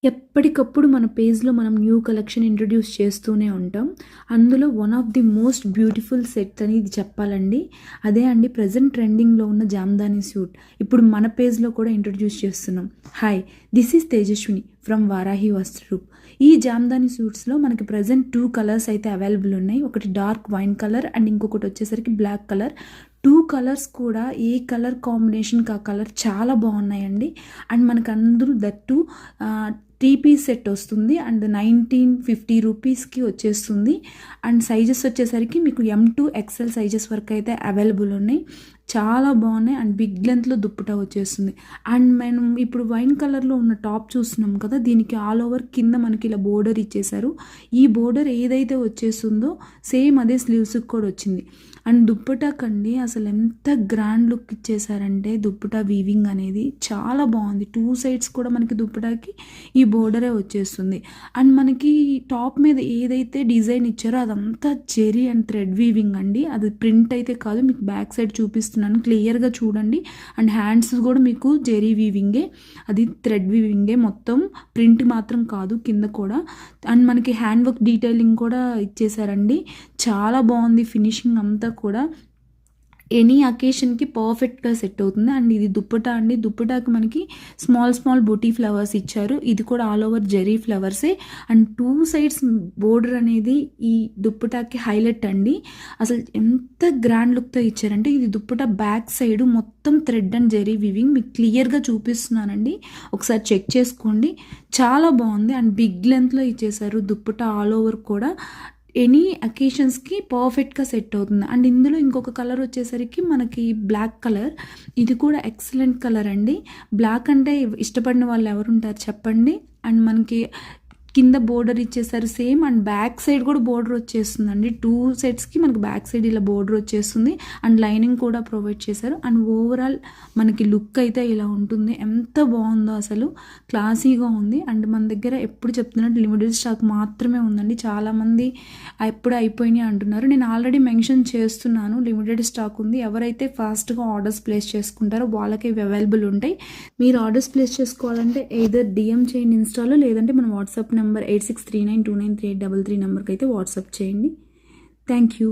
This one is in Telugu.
ఎప్పటికప్పుడు మన పేజ్‌లో మనం న్యూ కలెక్షన్ ఇంట్రొడ్యూస్ చేస్తూనే ఉంటాం. అందులో one of the most beautiful set అని ఇది చెప్పాలండి. అదే అండి ప్రెజెంట్ ట్రెండింగ్‌లో ఉన్న జామ్దాని సూట్. ఇప్పుడు మన పేజ్‌లో కూడా ఇంట్రొడ్యూస్ చేస్తున్నాం. Hi! This is Tejaswini from Varahi Vastraroop. ఈ జామ్దాని సూట్స్‌లో మనకి ప్రెజెంట్ 2 కలర్స్ అయితే అవైలబుల్ ఉన్నాయి. ఒకటి డార్క్ వైన్ కలర్ అండ్ ఇంకొకటి వచ్చేసరికి బ్లాక్ కలర్. 2 కలర్స్ కూడా ఏ కలర్ కాంబినేషన్‌కి ఆ కలర్ చాలా బాగున్నాయండి. అండ్ మనకు అందరూ దట్ టూ 3 పీస్ సెట్ వస్తుంది అండ్ 1950 రూపీస్కి వచ్చేస్తుంది. అండ్ సైజెస్ వచ్చేసరికి మీకు M2 XL సైజెస్ వరకు అయితే అవైలబుల్ ఉన్నాయి. చాలా బాగున్నాయి అండ్ బిగ్ లెంత్లో దుప్పటా వచ్చేస్తుంది. అండ్ మనం ఇప్పుడు వైన్ కలర్లో ఉన్న టాప్ చూస్తున్నాం కదా, దీనికి ఆల్ ఓవర్ కింద మనకి ఇలా బోర్డర్ ఇచ్చేసారు. ఈ బోర్డర్ ఏదైతే వచ్చేస్తుందో సేమ్ అదే స్లీవ్స్కి కూడా వచ్చింది. అండ్ దుప్పటా కండి అసలు ఎంత గ్రాండ్ లుక్ ఇచ్చేసారంటే దుప్పటా వీవింగ్ అనేది చాలా బాగుంది. 2 సైడ్స్ కూడా మనకి దుప్పటాకి ఈ బోర్డరే వచ్చేస్తుంది. అండ్ మనకి టాప్ మీద ఏదైతే డిజైన్ ఇచ్చారో అదంతా జెరీ అండ్ థ్రెడ్ వీవింగ్ అండి. అది ప్రింట్ అయితే కాదు, మీకు బ్యాక్ సైడ్ చూపిస్తున్నాను క్లియర్గా చూడండి. అండ్ హ్యాండ్స్ కూడా మీకు జెరీ వీవింగే, అది థ్రెడ్ వీవింగే, మొత్తం ప్రింట్ మాత్రం కాదు కింద కూడా. అండ్ మనకి హ్యాండ్ వర్క్ డీటెయిలింగ్ కూడా ఇచ్చేసారండి. చాలా బాగుంది ఫినిషింగ్ అంతా కూడా. ఎనీ అకేషన్కి పర్ఫెక్ట్గా సెట్ అవుతుంది. అండ్ ఇది దుప్పటా అండి. దుప్పటాకి మనకి స్మాల్ బూటీ ఫ్లవర్స్ ఇచ్చారు. ఇది కూడా ఆల్ ఓవర్ జెరీ ఫ్లవర్సే. అండ్ 2 సైడ్స్ బోర్డర్ అనేది ఈ దుప్పటాకి హైలైట్ అండి. అసలు ఎంత గ్రాండ్ లుక్తో ఇచ్చారంటే ఇది దుప్పటా బ్యాక్ సైడ్ మొత్తం థ్రెడ్ అండ్ జెరీ వివింగ్ మీకు క్లియర్గా చూపిస్తున్నానండి, ఒకసారి చెక్ చేసుకోండి. చాలా బాగుంది అండ్ బిగ్ లెంత్లో ఇచ్చేసారు దుప్పటా ఆల్ ఓవర్ కూడా. ఎనీ అకేషన్స్కి పర్ఫెక్ట్గా సెట్ అవుతుంది. అండ్ ఇందులో ఇంకొక కలర్ వచ్చేసరికి మనకి బ్లాక్ కలర్. ఇది కూడా ఎక్సలెంట్ కలర్ అండి. బ్లాక్ అంటే ఇష్టపడిన వాళ్ళు ఎవరు ఉంటారు చెప్పండి. అండ్ మనకి కింద బోర్డర్ ఇచ్చేసారు సేమ్. అండ్ బ్యాక్ సైడ్ కూడా బోర్డర్ వచ్చేస్తుందండి. 2 సెట్స్కి మనకి బ్యాక్ సైడ్ ఇలా బోర్డర్ వచ్చేస్తుంది. అండ్ లైనింగ్ కూడా ప్రొవైడ్ చేశారు. అండ్ ఓవరాల్ మనకి లుక్ అయితే ఇలా ఉంటుంది. ఎంత బాగుందో అసలు, క్లాసీగా ఉంది. అండ్ మన దగ్గర ఎప్పుడు చెప్తున్నట్టు లిమిటెడ్ స్టాక్ మాత్రమే ఉందండి. చాలామంది ఎప్పుడు అయిపోయినాయి అంటున్నారు. నేను ఆల్రెడీ మెన్షన్ చేస్తున్నాను, లిమిటెడ్ స్టాక్ ఉంది. ఎవరైతే ఫాస్ట్గా ఆర్డర్స్ ప్లేస్ చేసుకుంటారో వాళ్ళకి ఇవి అవైలబుల్ ఉంటాయి. మీరు ఆర్డర్స్ ప్లేస్ చేసుకోవాలంటే ఎయిదర్ DM చేయండి ఇన్స్టాలో, లేదంటే మన వాట్సాప్ నెంబర్ 8639293833 నెంబర్కి అయితే వాట్సాప్ చేయండి. Thank you.